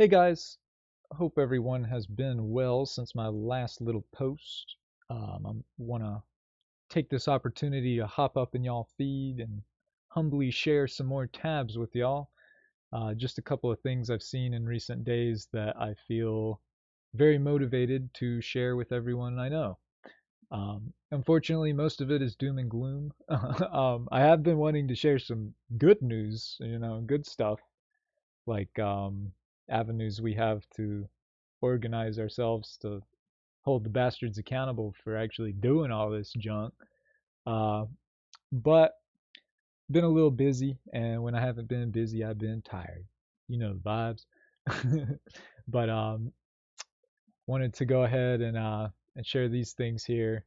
Hey guys, hope everyone has been well since my last little post. I want to take this opportunity to hop up in y'all feed and humbly share some more tabs with y'all. Just a couple of things I've seen in recent days that I feel very motivated to share with everyone I know. Unfortunately, most of it is doom and gloom. I have been wanting to share some good news, good stuff like avenues we have to organize ourselves to hold the bastards accountable for actually doing all this junk. Uh, but been a little busy, and when I haven't been busy, I've been tired. You know the vibes. But wanted to go ahead and share these things here.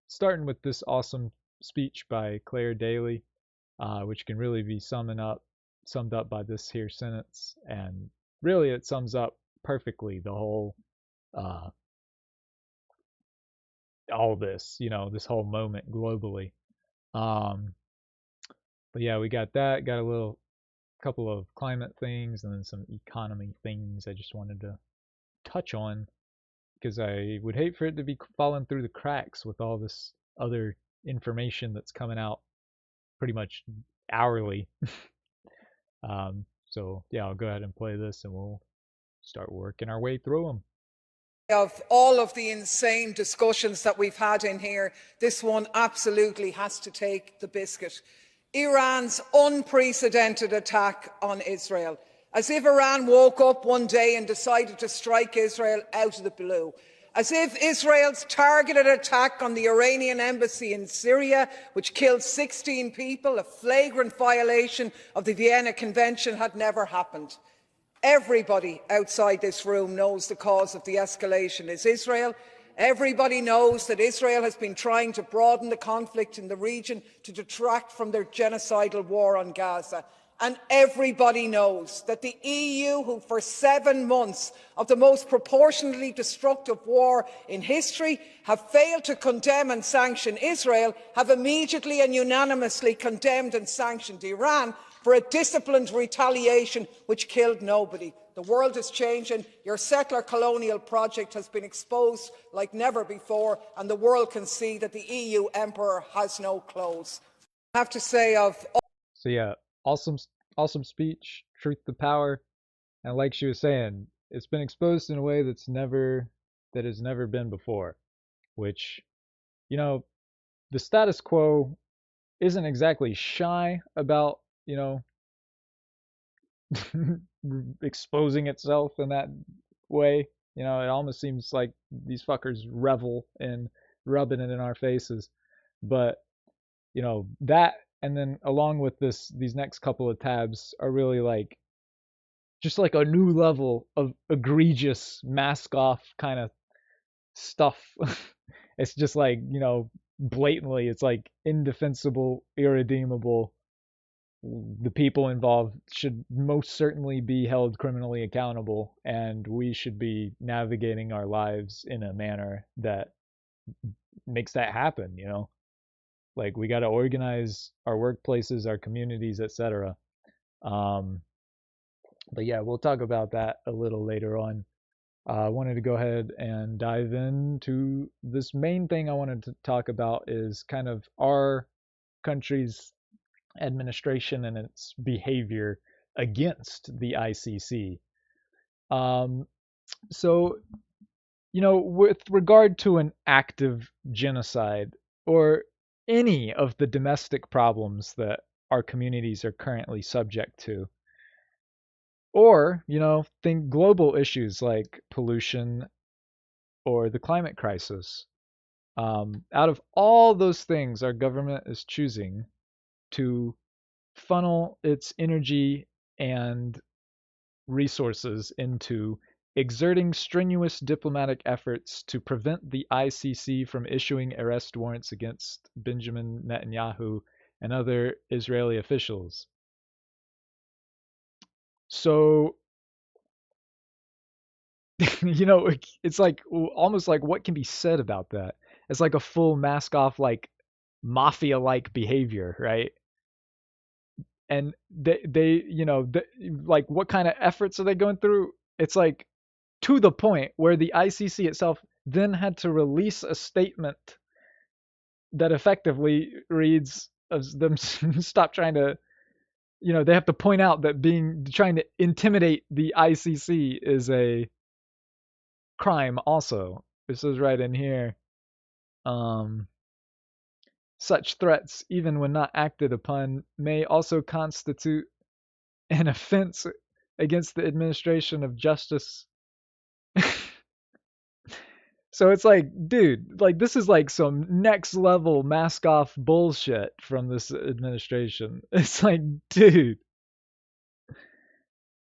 Starting with this awesome speech by Claire Daly, which can really be summed up by this here sentence, and really it sums up perfectly the whole uh, all this, this whole moment globally. Um, but yeah, we got that. Got a little couple of climate things and then some economy things I just wanted to touch on because I would hate for it to be falling through the cracks with all this other information that's coming out pretty much hourly. So yeah, I'll go ahead and play this and we'll start working our way through them. Of all of the insane discussions that we've had in here, this one absolutely has to take the biscuit. Iran's unprecedented attack on Israel. As if Iran woke up one day and decided to strike Israel out of the blue. As if Israel's targeted attack on the Iranian embassy in Syria, which killed 16 people, a flagrant violation of the Vienna Convention, had never happened. Everybody outside this room knows the cause of the escalation is Israel. Everybody knows that Israel has been trying to broaden the conflict in the region to detract from their genocidal war on Gaza. And everybody knows that the EU, who for 7 months of the most proportionately destructive war in history have failed to condemn and sanction Israel, have immediately and unanimously condemned and sanctioned Iran for a disciplined retaliation which killed nobody. The world is changing. Your settler colonial project has been exposed like never before, and the world can see that the EU emperor has no clothes. I have to say So yeah, awesome, awesome speech, truth to power, and like she was saying, it's been exposed in a way that has never been before. Which, you know, the status quo isn't exactly shy about, exposing itself in that way. It almost seems like these fuckers revel in rubbing it in our faces. But, that and then along with these next couple of tabs are really like just like a new level of egregious mask off kind of stuff. It's just like, blatantly, it's like indefensible, irredeemable. The people involved should most certainly be held criminally accountable, and we should be navigating our lives in a manner that makes that happen. Like we got to organize our workplaces, our communities, etc. Um, but yeah, we'll talk about that a little later on. I wanted to go ahead and dive into this main thing I wanted to talk about is kind of our country's administration and its behavior against the ICC. Um, so, with regard to an active genocide or any of the domestic problems that our communities are currently subject to, or, think global issues like pollution or the climate crisis. Out of all those things, our government is choosing to funnel its energy and resources into exerting strenuous diplomatic efforts to prevent the ICC from issuing arrest warrants against Benjamin Netanyahu and other Israeli officials. So, it's like almost like what can be said about that? It's like a full mask off, like mafia like behavior, right? and they like what kind of efforts are they going through? It's like to the point where the ICC itself then had to release a statement that effectively reads of them stop trying to, they have to point out that being trying to intimidate the ICC is a crime also. This is right in here. Um, Such threats, even when not acted upon, may also constitute an offense against the administration of justice. So it's like, dude, like this is like some next level mask off bullshit from this administration. It's like, dude,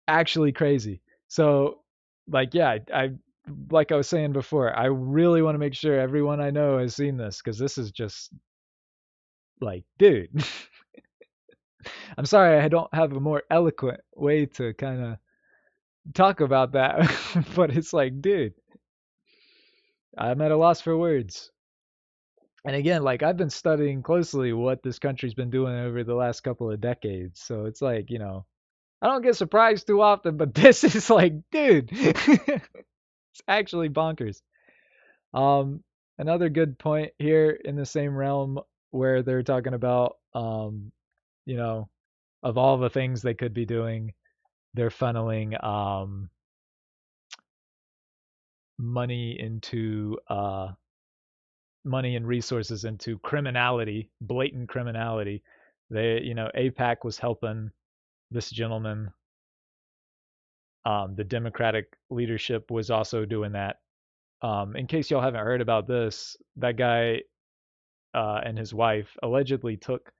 actually crazy. So, like, yeah, I like I was saying before, I really want to make sure everyone I know has seen this because this is just like, dude. I'm sorry I don't have a more eloquent way to kind of talk about that, but it's like, dude, I'm at a loss for words. And again, like I've been studying closely what this country's been doing over the last couple of decades. So it's like, I don't get surprised too often, but this is like, dude, it's actually bonkers. Um, Another good point here in the same realm where they're talking about, you know, of all the things they could be doing, they're funneling money into money and resources into criminality, blatant criminality. APAC was helping this gentleman. The Democratic leadership was also doing that. In case y'all haven't heard about this, that guy and his wife allegedly took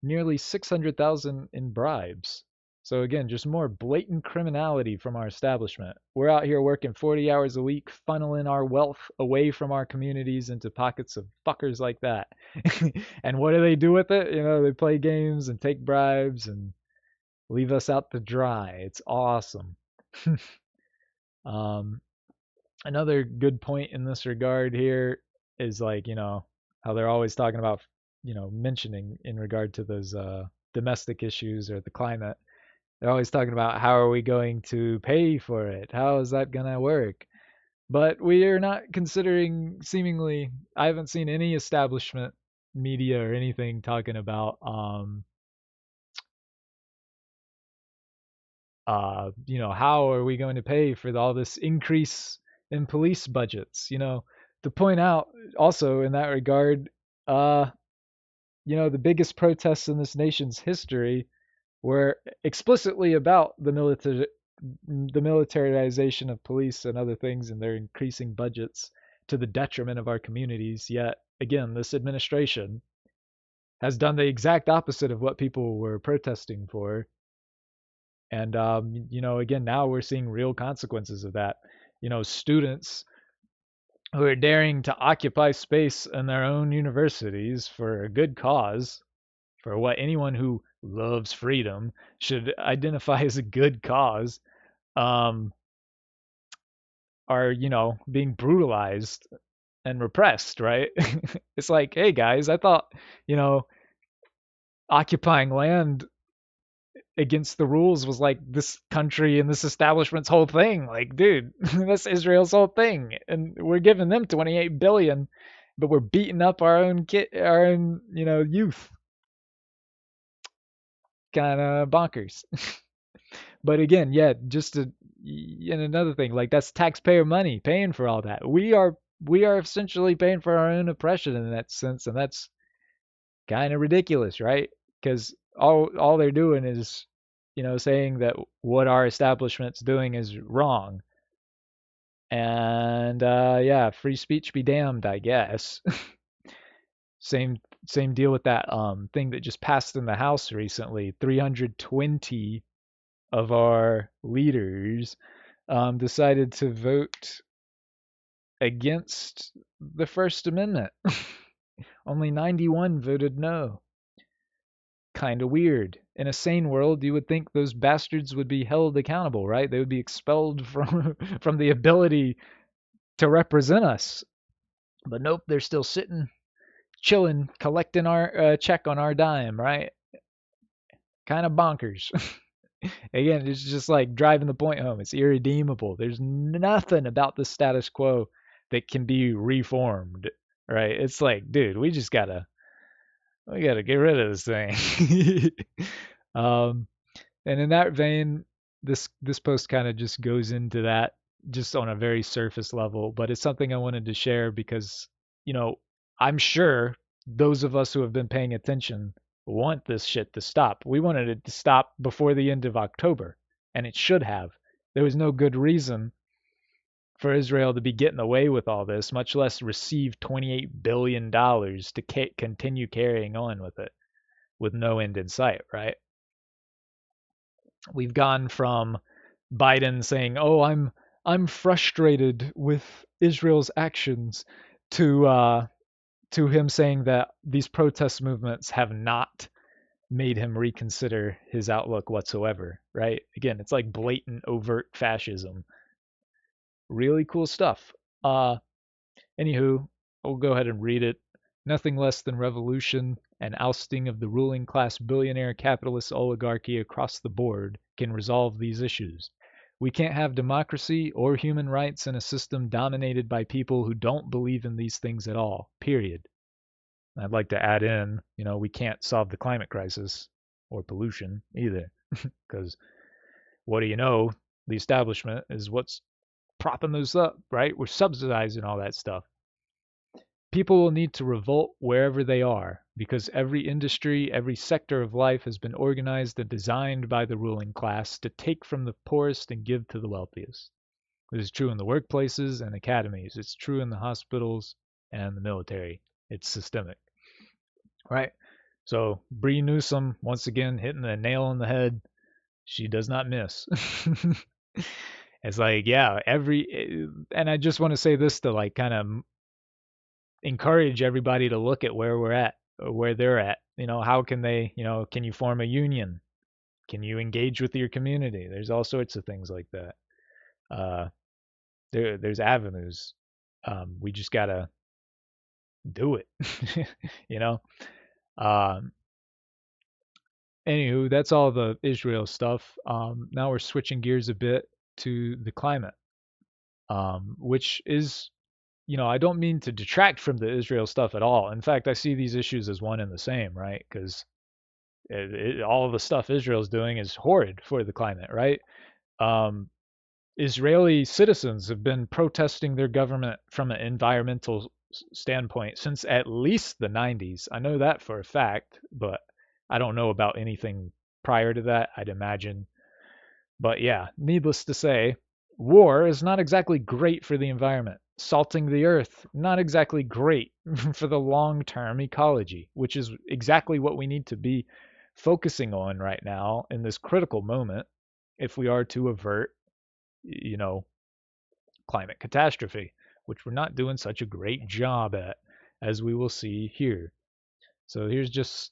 nearly 600,000 in bribes. So again, just more blatant criminality from our establishment. We're out here working 40 hours a week, funneling our wealth away from our communities into pockets of fuckers like that. And what do they do with it? They play games and take bribes and leave us out to dry. It's awesome. um, Another good point in this regard here is like, how they're always talking about, mentioning in regard to those domestic issues or the climate. They're always talking about how are we going to pay for it? How is that going to work? But we are not considering, seemingly, I haven't seen any establishment media or anything talking about how are we going to pay for all this increase in police budgets? To point out also in that regard, uh, the biggest protests in this nation's history were explicitly about the militarization of police and other things and their increasing budgets to the detriment of our communities. Yet again, this administration has done the exact opposite of what people were protesting for. And again, now we're seeing real consequences of that. Students who are daring to occupy space in their own universities for a good cause, for what anyone who loves freedom should identify as a good cause, um, are, being brutalized and repressed, right? It's like, hey guys, I thought, you know, occupying land against the rules was like this country and this establishment's whole thing. Like, dude, that's Israel's whole thing, and we're giving them 28 billion, but we're beating up our own, youth. Kind of bonkers. But again, yeah, and another thing, like that's taxpayer money paying for all that. We are essentially paying for our own oppression in that sense, and that's kind of ridiculous, right? Because all they're doing is, saying that what our establishment's doing is wrong. And yeah, free speech be damned, I guess. same same deal with that thing that just passed in the House recently. 320 of our leaders decided to vote against the First Amendment. Only 91 voted no. Kind of weird. In a sane world, you would think those bastards would be held accountable, right? They would be expelled from from the ability to represent us. But nope, they're still sitting, chilling, collecting our check on our dime, right? kind of bonkers. Again, it's just like driving the point home. It's irredeemable. There's nothing about the status quo that can be reformed, right? It's like, dude, we gotta get rid of this thing. um, and in that vein, this post kind of just goes into that just on a very surface level, but it's something I wanted to share because, you know, I'm sure those of us who have been paying attention want this shit to stop. We wanted it to stop before the end of October, and it should have. There was no good reason for Israel to be getting away with all this, much less receive $28 billion to continue carrying on with it with no end in sight, right? We've gone from Biden saying, "Oh, I'm frustrated with Israel's actions," to to him saying that these protest movements have not made him reconsider his outlook whatsoever, right? Again, it's like blatant, overt fascism. Really cool stuff. Anywho, we'll go ahead and read it. Nothing less than revolution and ousting of the ruling class billionaire capitalist oligarchy across the board can resolve these issues. We can't have democracy or human rights in a system dominated by people who don't believe in these things at all, period. I'd like to add in, we can't solve the climate crisis or pollution either, because what do you know? The establishment is what's propping those up, right? We're subsidizing all that stuff. People will need to revolt wherever they are because every industry, every sector of life has been organized and designed by the ruling class to take from the poorest and give to the wealthiest. It is true in the workplaces and academies. It's true in the hospitals and the military. It's systemic, right? So Bree Newsom, once again, hitting the nail on the head. She does not miss. It's like, yeah, and I just want to say this to like kind of encourage everybody to look at where we're at or where they're at. How can they, can you form a union? Can you engage with your community? There's all sorts of things like that. Uh, there's avenues. We just gotta do it. you know. Um, Anywho, that's all the Israel stuff. Now we're switching gears a bit to the climate, which is, I don't mean to detract from the Israel stuff at all. In fact, I see these issues as one and the same, right? Because all of the stuff Israel's doing is horrid for the climate, right? Um, Israeli citizens have been protesting their government from an environmental standpoint since at least the 90s. I know that for a fact, but I don't know about anything prior to that, I'd imagine. But yeah, needless to say, war is not exactly great for the environment. Salting the earth, not exactly great for the long term ecology, which is exactly what we need to be focusing on right now in this critical moment if we are to avert, you know, climate catastrophe, which we're not doing such a great job at, as we will see here. So here's just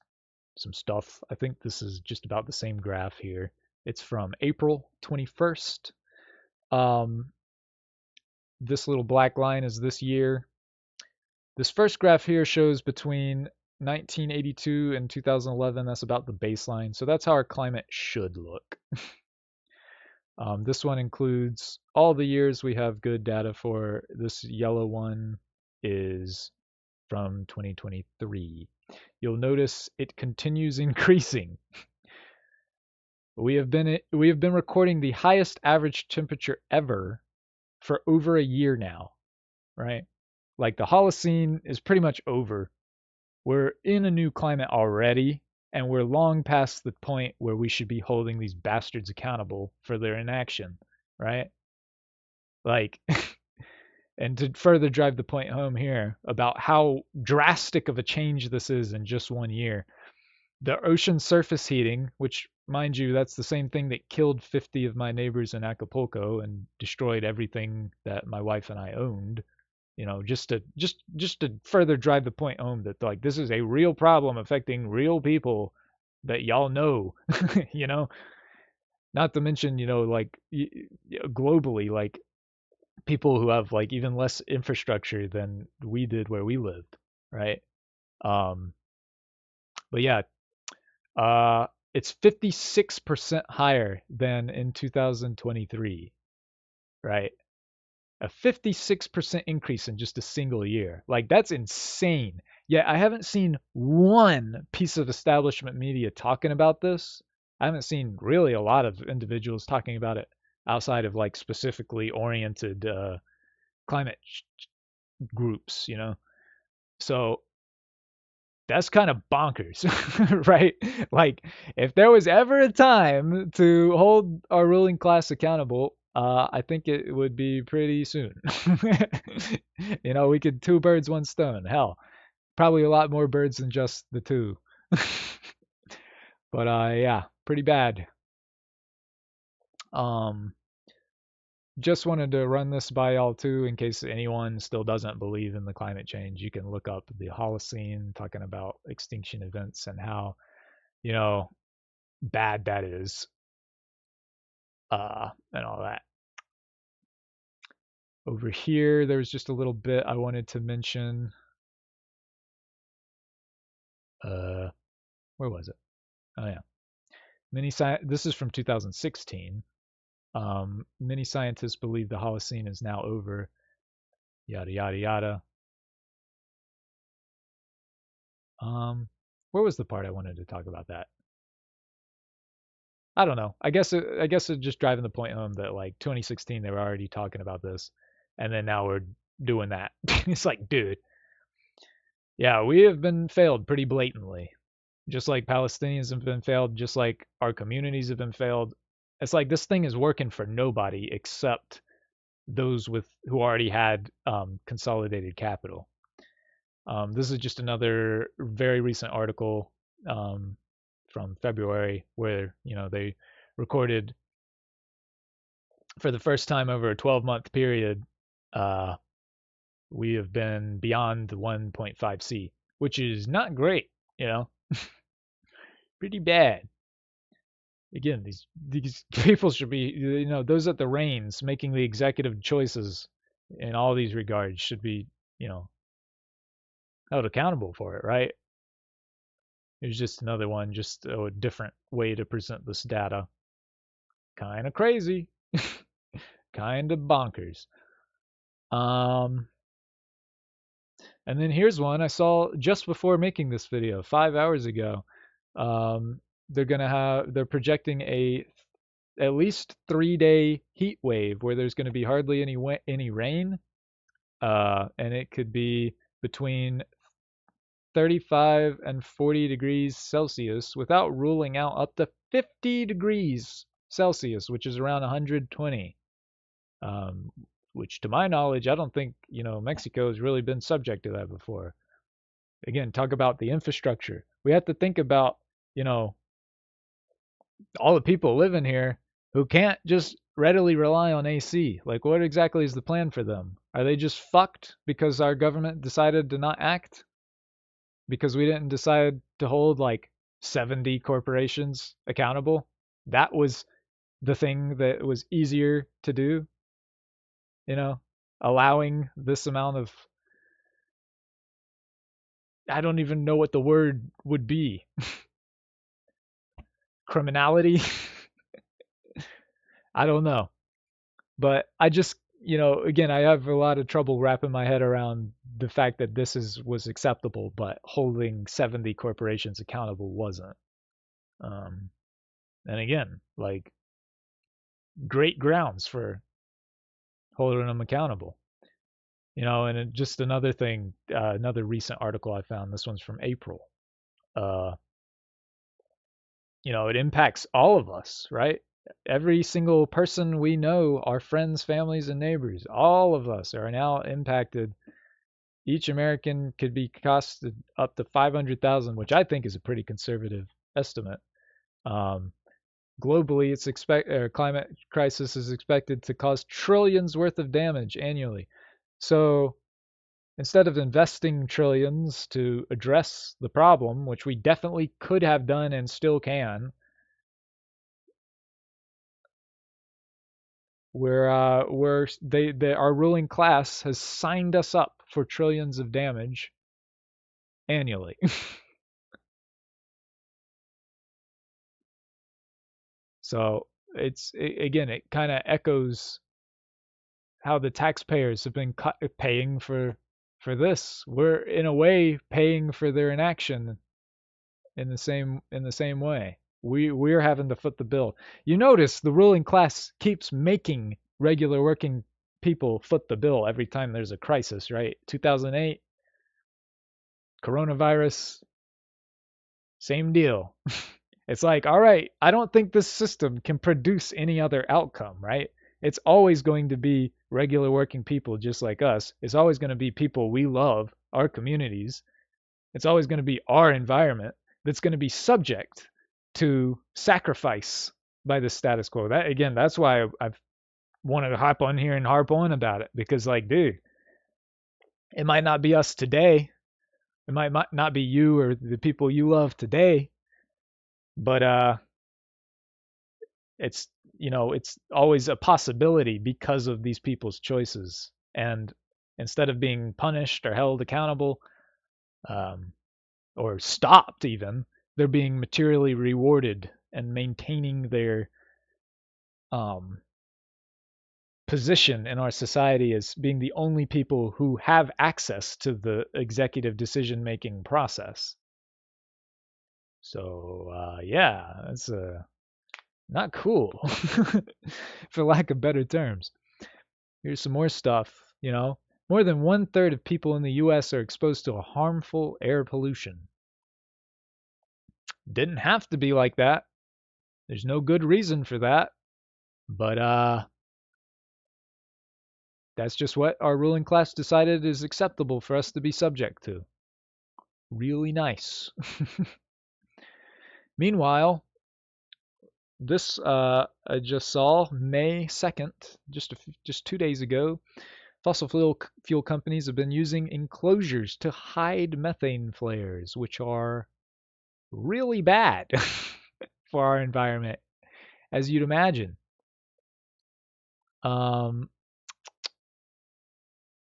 some stuff. I think this is just about the same graph here. It's from April 21st. This little black line is this year. This first graph here shows between 1982 and 2011. That's about the baseline. So that's how our climate should look. This one includes all the years we have good data for. This yellow one is from 2023. You'll notice it continues increasing. We have been recording the highest average temperature ever for over a year now, right? Like the Holocene is pretty much over. We're in a new climate already, and we're long past the point where we should be holding these bastards accountable for their inaction, right? Like, and to further drive the point home here about how drastic of a change this is in just 1 year, the ocean surface heating, which, mind you, that's the same thing that killed 50 of my neighbors in Acapulco and destroyed everything that my wife and I owned, just to further drive the point home that like this is a real problem affecting real people that y'all know, you know. Not to mention, like globally, like people who have like even less infrastructure than we did where we lived, right? Um, but yeah, it's 56% higher than in 2023, right? A 56% increase in just a single year. Like, that's insane. Yet I haven't seen one piece of establishment media talking about this. I haven't seen really a lot of individuals talking about it outside of like specifically oriented climate groups, you know? So that's kind of bonkers, right? Like, if there was ever a time to hold our ruling class accountable, I think it would be pretty soon. You know, we could two birds, one stone. Hell, probably a lot more birds than just the two. But yeah, pretty bad. Um, just wanted to run this by y'all too, in case anyone still doesn't believe in the climate change. You can look up the Holocene talking about extinction events and how, you know, bad that is, and all that. Over here, there's just a little bit I wanted to mention. Uh, where was it? Oh yeah, This is from 2016. Many scientists believe the Holocene is now over. Yada yada yada. Where was the part I wanted to talk about that? I don't know. I guess it's just driving the point home that like 2016 they were already talking about this, and then now we're doing that. It's like, dude, yeah, we have been failed pretty blatantly. Just like Palestinians have been failed, just like our communities have been failed. It's like this thing is working for nobody except those with who already had consolidated capital. This is just another very recent article from February where they recorded for the first time over a 12-month period. Uh, we have been beyond the 1.5C, which is not great. Pretty bad. Again, these people should be, those at the reins making the executive choices in all these regards should be, held accountable for it, right? It's just another one, just a different way to present this data. Kind of crazy, kind of bonkers. And then here's one I saw just before making this video, 5 hours ago. They're projecting at least 3-day heat wave where there's going to be hardly any rain, and it could be between 35 and 40 degrees Celsius, without ruling out up to 50 degrees Celsius, which is around 120. Which, to my knowledge, I don't think Mexico has really been subject to that before. Again, talk about the infrastructure. We have to think about all the people living here who can't just readily rely on AC. Like, what exactly is the plan for them? Are they just fucked because our government decided to not act? Because we didn't decide to hold like 70 corporations accountable? That was the thing that was easier to do, allowing this amount of, I don't even know what the word would be. Criminality? I don't know. But I just, again, I have a lot of trouble wrapping my head around the fact that was acceptable, but holding 70 corporations accountable wasn't. And again, like, great grounds for holding them accountable. And just another thing, another recent article I found, this one's from April. It impacts all of us, right? Every single person we know, our friends, families, and neighbors, all of us are now impacted. Each American could be costed up to 500,000, which I think is a pretty conservative estimate. Globally, climate crisis is expected to cause trillions worth of damage annually. So instead of investing trillions to address the problem, which we definitely could have done and still can, our ruling class has signed us up for trillions of damage annually. So again, it kind of echoes how the taxpayers have been paying for this. We're in a way paying for their inaction in the same way. We're having to foot the bill. You notice the ruling class keeps making regular working people foot the bill every time there's a crisis, right? 2008, coronavirus, same deal. It's like, all right, I don't think this system can produce any other outcome, right? It's always going to be regular working people just like us. It's always going to be people we love, our communities. It's always going to be our environment that's going to be subject to sacrifice by the status quo. That again, that's why I've wanted to hop on here and harp on about it because, like, dude, it might not be us today. It might not be you or the people you love today, but it's it's always a possibility because of these people's choices. And instead of being punished or held accountable, um, or stopped even, they're being materially rewarded and maintaining their um, position in our society as being the only people who have access to the executive decision making process. So yeah, that's not cool, for lack of better terms. Here's some more stuff. More than 1/3 of people in the U.S. are exposed to a harmful air pollution. Didn't have to be like that. There's no good reason for that. But that's just what our ruling class decided is acceptable for us to be subject to. Really nice. Meanwhile, this I just saw May 2nd, just 2 days ago. Fossil fuel companies have been using enclosures to hide methane flares, which are really bad for our environment, as you'd imagine.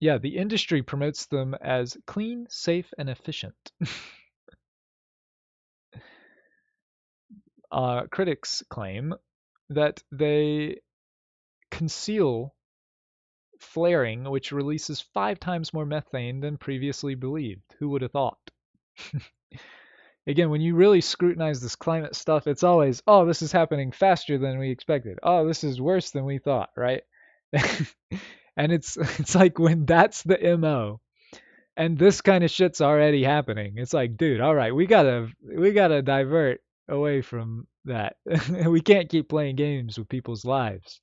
Yeah, the industry promotes them as clean, safe, and efficient. Critics claim that they conceal flaring, which releases 5 times more methane than previously believed. Who would have thought? Again, when you really scrutinize this climate stuff, it's always, oh, this is happening faster than we expected. Oh, this is worse than we thought, right? And it's like when that's the MO and this kind of shit's already happening. It's like, dude, all right, we gotta divert away from that. We can't keep playing games with people's lives.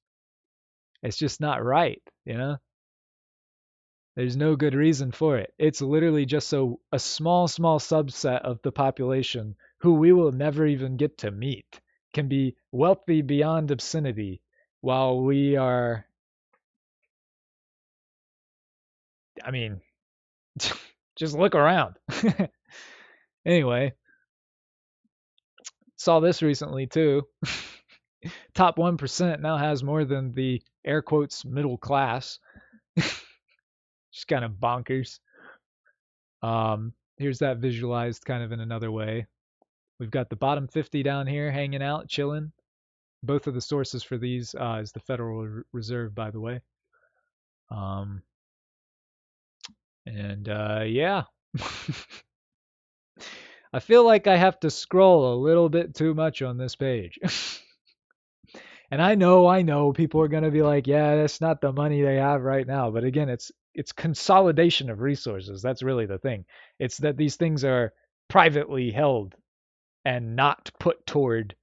It's just not right. There's no good reason for it. It's literally just so a small subset of the population who we will never even get to meet can be wealthy beyond obscenity while we are, I mean, just look around. Anyway, saw this recently too. Top 1% now has more than the air quotes middle class. Just kind of bonkers. Here's that visualized kind of in another way. We've got the bottom 50 down here hanging out, chilling. Both of the sources for these is the Federal Reserve, by the way. And yeah. I feel like I have to scroll a little bit too much on this page. And I know people are going to be like, yeah, that's not the money they have right now. But again, it's consolidation of resources. That's really the thing. It's that these things are privately held and not put toward,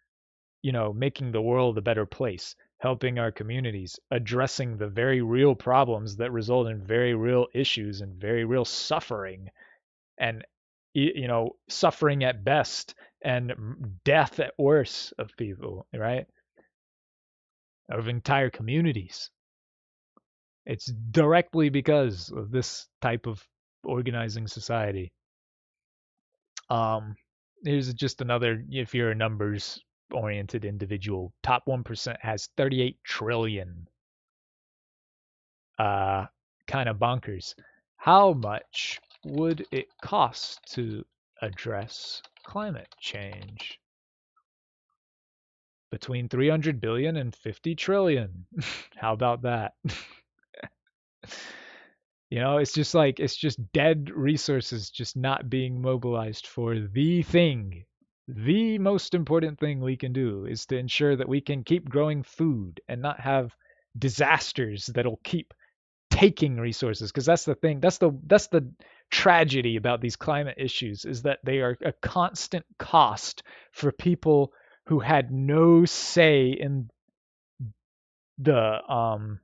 making the world a better place, helping our communities, addressing the very real problems that result in very real issues and very real suffering and suffering at best and death at worst of people, right? Of entire communities. It's directly because of this type of organizing society. Here's just another, if you're a numbers oriented individual, top 1% has 38 trillion. Kind of bonkers. How much would it cost to address climate change? between 300 billion and 50 trillion. How about that? It's just like it's just dead resources just not being mobilized for the thing. The most important thing we can do is to ensure that we can keep growing food and not have disasters that'll keep taking resources, because that's the thing. That's the tragedy about these climate issues, is that they are a constant cost for people who had no say in the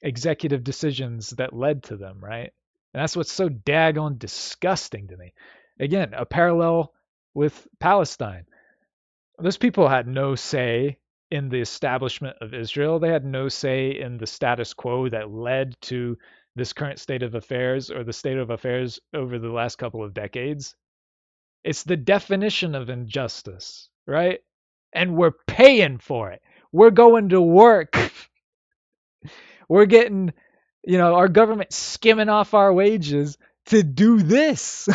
executive decisions that led to them, right? And that's what's so daggone disgusting to me. Again, a parallel with Palestine. Those people had no say in the establishment of Israel. They had no say in the status quo that led to this current state of affairs, or the state of affairs over the last couple of decades. It's the definition of injustice, right? And we're paying for it. We're going to work. We're getting, our government skimming off our wages to do this.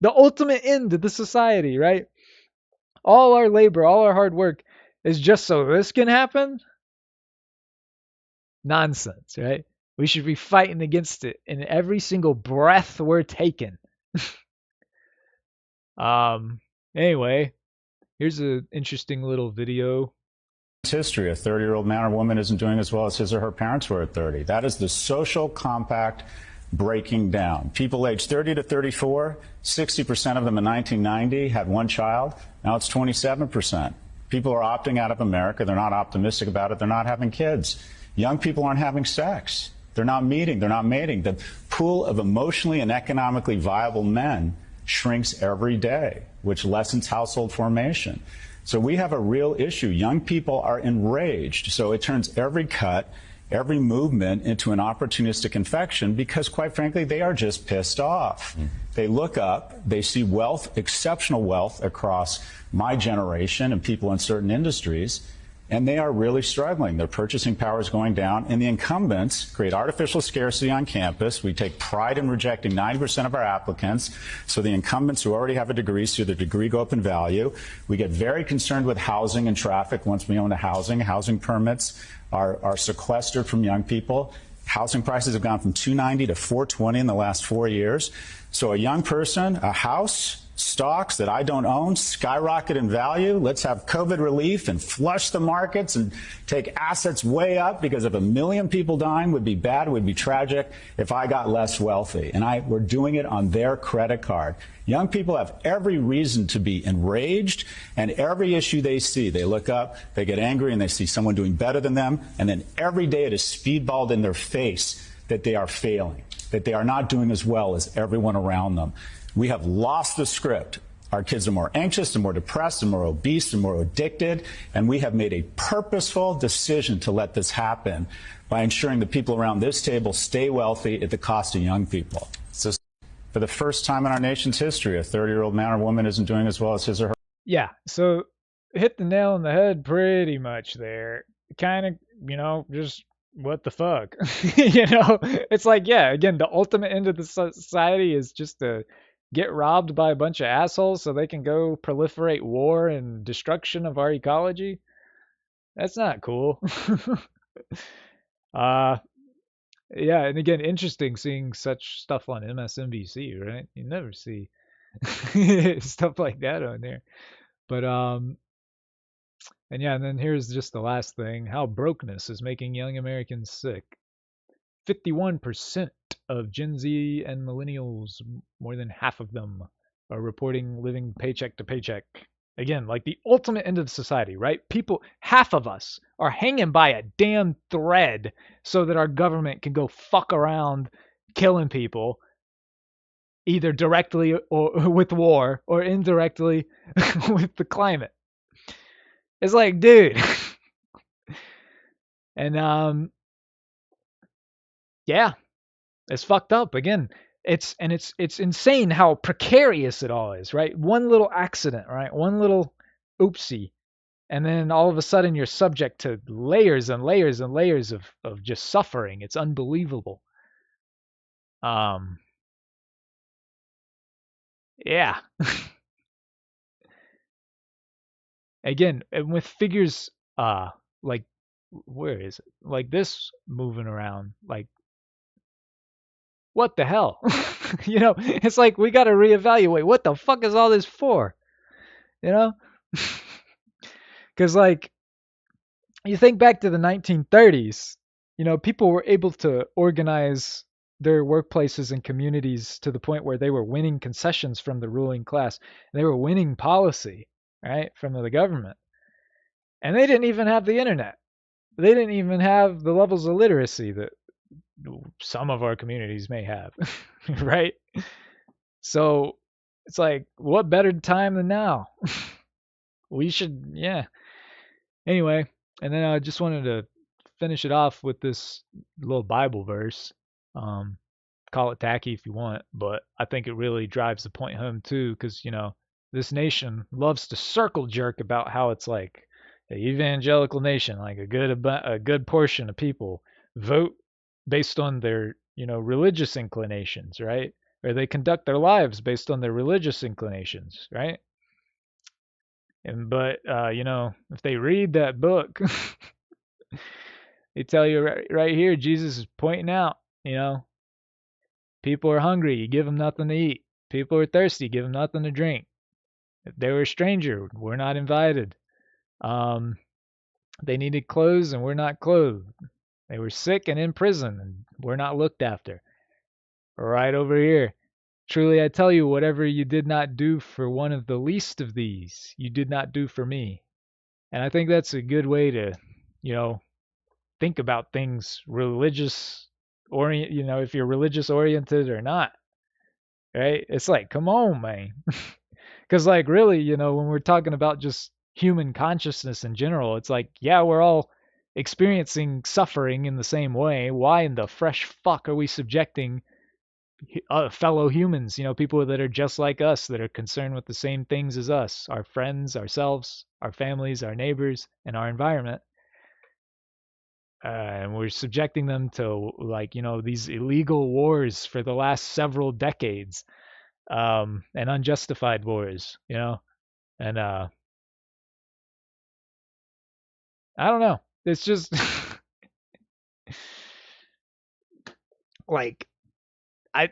The ultimate end of the society, right? All our labor, all our hard work is just so this can happen? Nonsense, right? We should be fighting against it in every single breath we're taking. Anyway, here's an interesting little video. History, a 30-year-old man or woman isn't doing as well as his or her parents were at 30. That is the social compact breaking down. People aged 30 to 34, 60% of them in 1990 had one child. Now it's 27%. People are opting out of America. They're not optimistic about it. They're not having kids. Young people aren't having sex. They're not meeting. They're not mating. The pool of emotionally and economically viable men shrinks every day, which lessens household formation. So we have a real issue. Young people are enraged. So it turns every cut, every movement into an opportunistic infection because, quite frankly, they are just pissed off. They look up, they see wealth, exceptional wealth across my generation and people in certain industries, and they are really struggling. Their purchasing power is going down, and the incumbents create artificial scarcity on campus. We take pride in rejecting 90% of our applicants, so the incumbents who already have a degree see their degree go up in value. We get very concerned with housing and traffic once we own a housing. Housing permits are sequestered from young people. Housing prices have gone from $290 to $420 in the last 4 years. So a young person, a house, stocks that I don't own skyrocket in value. Let's have COVID relief and flush the markets and take assets way up, because if 1 million people dying would be bad, it would be tragic if I got less wealthy. And we're doing it on their credit card. Young people have every reason to be enraged, and every issue they see, they look up, they get angry, and they see someone doing better than them, and then every day it is speedballed in their face that they are failing, that they are not doing as well as everyone around them. We have lost the script. Our kids are more anxious and more depressed and more obese and more addicted, and we have made a purposeful decision to let this happen by ensuring the people around this table stay wealthy at the cost of young people. So for the first time in our nation's history, a 30-year-old man or woman isn't doing as well as his or her. Yeah, so hit the nail on the head pretty much there. Kind of, just what the fuck? It's like, yeah, again, the ultimate end of the society is just to get robbed by a bunch of assholes so they can go proliferate war and destruction of our ecology. That's not cool. Yeah, and again, interesting seeing such stuff on MSNBC, right? You never see stuff like that on there. But and yeah, and then here's just the last thing: how brokenness is making young Americans sick. 51% of Gen Z and millennials, more than half of them, are reporting living paycheck to paycheck. Again, like the ultimate end of society, right? People, half of us are hanging by a damn thread so that our government can go fuck around killing people, either directly or with war, or indirectly with the climate. It's like, dude. And yeah, it's fucked up. Again, it's insane how precarious it all is, right? One little accident, right? One little oopsie, and then all of a sudden you're subject to layers and layers and layers of just suffering. It's unbelievable. Yeah. Again, and with figures like where is it? Like this moving around. Like what the hell? You know, it's like we got to reevaluate what the fuck is all this for? You know? Cuz like you think back to the 1930s, you know, people were able to organize their workplaces and communities to the point where they were winning concessions from the ruling class. They were winning policy, right, from the government. And they didn't even have the internet. They didn't even have the levels of literacy that some of our communities may have, right? So it's like, what better time than now? We should, yeah. Anyway, and then I just wanted to finish it off with this little Bible verse. Um, call it tacky if you want, but I think it really drives the point home too, because you know this nation loves to circle jerk about how it's like the evangelical nation, like a good portion of people vote based on their religious inclinations, right? Or they conduct their lives based on their religious inclinations, right? And but if they read that book, they tell you right here, Jesus is pointing out, people are hungry, you give them nothing to eat. People are thirsty, give them nothing to drink. If they were a stranger, we're not invited. Um, they needed clothes and we're not clothed. They were sick and in prison and we're not looked after. Right over here. Truly I tell you, whatever you did not do for one of the least of these, you did not do for me. And I think that's a good way to, you know, think about things if you're religious oriented or not, right? It's like, come on, man. Because, like, really, when we're talking about just human consciousness in general, it's like, yeah, we're all experiencing suffering in the same way. Why in the fresh fuck are we subjecting fellow humans, people that are just like us, that are concerned with the same things as us, our friends, ourselves, our families, our neighbors, and our environment? And we're subjecting them to, like, these illegal wars for the last several decades, and unjustified wars, and I don't know. It's just like I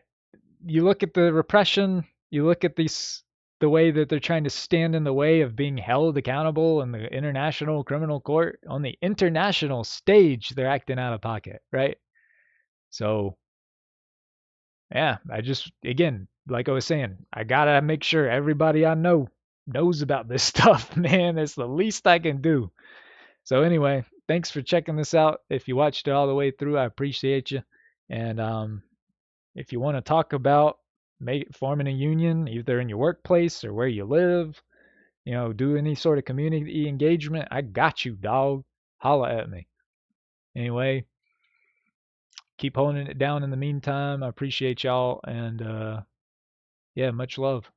you look at the repression, you look at the way that they're trying to stand in the way of being held accountable in the International Criminal Court. On the international stage, they're acting out of pocket, right? So, yeah, I just, again, like I was saying, I gotta make sure everybody I know knows about this stuff, man. It's the least I can do. So anyway, thanks for checking this out. If you watched it all the way through, I appreciate you. And if you want to talk about forming a union, either in your workplace or where you live, do any sort of community engagement, I got you, dog. Holla at me. Anyway, keep holding it down in the meantime. I appreciate y'all, and yeah, much love.